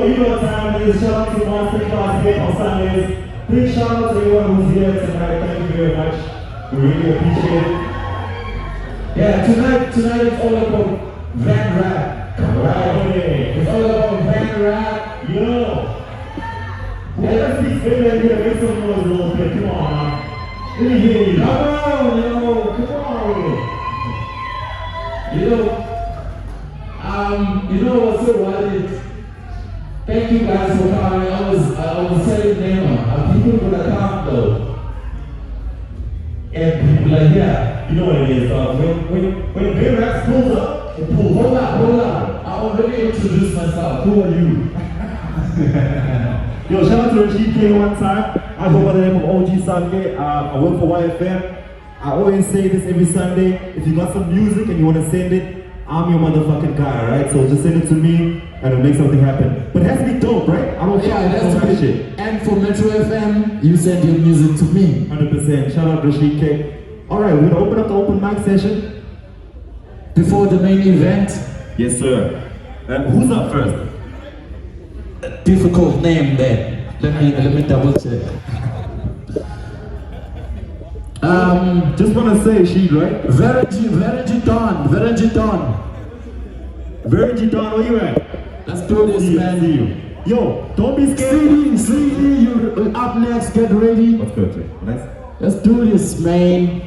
you know what time it is. Shout out to Masterclass here on Sundays. Big shout out to everyone who's here tonight. Thank you very much. We really appreciate it. Yeah, tonight it's all about Van Rap. Right. It's all about Van Rap. Yo. Let's be spinning here. Make some noise a little bit. Come on, man. Let me hear you. Come on, yo. Come on. You know what's so wild is, thank you guys for coming. I was telling them, people gonna come though. And people like, yeah, you know what it is. When Van Rap pulls up, it pulls Hold on. I already introduced myself. Who are you? Yo, shout out to Rashid K one time. I go by the name of OG Sunday. I work for YFM. I always say this every Sunday. If you got some music and you want to send it, I'm your motherfucking guy, alright? So just send it to me and we'll make something happen. But it has to be dope, right? I don't that's that shit. And for Metro FM, you send your music to me. 100%. Shout out Rashid K. Alright, we're gonna open up the open mic session. Before the main event. Yes, sir. Who's up first? Difficult name there. Let me double check. Just wanna say she, right? Veranji Don. Virgin Don, where you at? Let's do this, man. Yo, don't be scared. CD, you up next, get ready. What's good, Jay? Nice. Let's do this, man.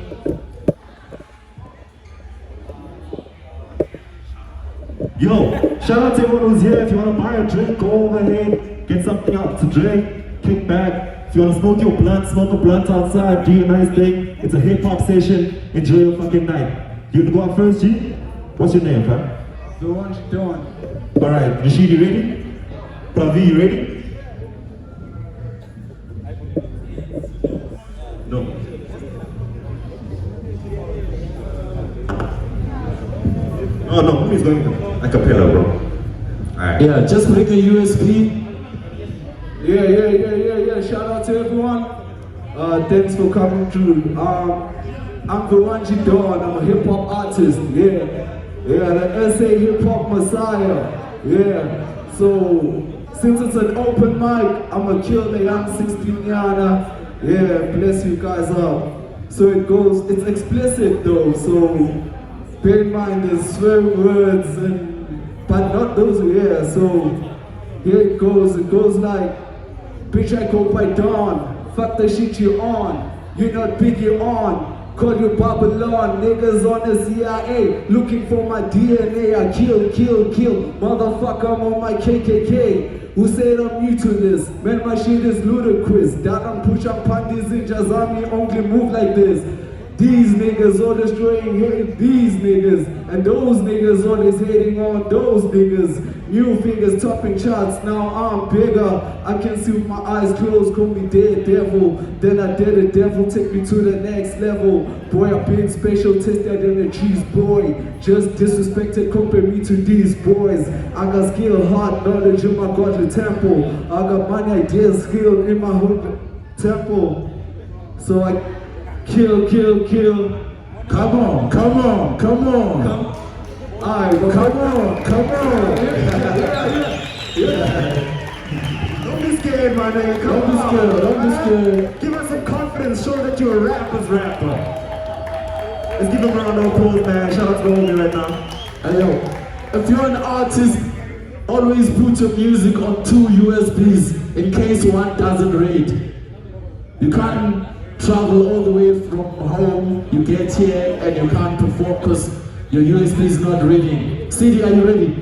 Yo, shout out to everyone who's here. If you want to buy a drink, go over ahead, get something out to drink, kick back. If you want to smoke your blunt, smoke a blunt outside, do your nice thing. It's a hip hop session. Enjoy your fucking night. You gonna go out first, G? What's your name, fam? The one you doing. Alright, Rashid, you ready? Pravi, you ready? No. No, who's going a cappella, bro? Alright. Yeah, just bring a USB. Yeah. Shout out to everyone. Thanks for coming through. I'm Veranji Don. I'm a hip hop artist. Yeah, the SA hip hop messiah. Yeah. So since it's an open mic, I'ma kill the young 16-yana. Yeah, bless you guys up. So it goes. It's explicit though. So bear in mind there's swearing words but not those. Yeah. So here it goes. It goes like. Bitch, I go by Dawn. Fuck the shit you on. You're not big, you on. Call you Babylon. Niggas on the CIA. Looking for my DNA. I kill. Motherfucker, I'm on my KKK. Who said I'm new to this? Man, my shit is ludicrous. That I'm push up on these ninjas. I'm only move like this. These niggas all destroying these niggas. And those niggas always hating on those niggas. New fingers topping charts, now I'm bigger. I can see with my eyes closed, call me dead devil. Then I did the devil, take me to the next level. Boy, I've been special, tested in the trees, boy. Just disrespected, compare me to these boys. I got skill, hard knowledge in my godly temple. I got money, ideas, skill in my hood temple. So I kill. Come on. Alright, come on. Don't be scared, my nigga. Don't be scared. Give us some confidence. Show that you're a rapper's rapper. Let's give him a round of applause, man. Shout out to the homie right now. Hey yo, if you're an artist, always put your music on 2 USBs in case one doesn't read. You can't travel all the way from home, you get here and you can't perform because your USB is not reading. CD, are you ready?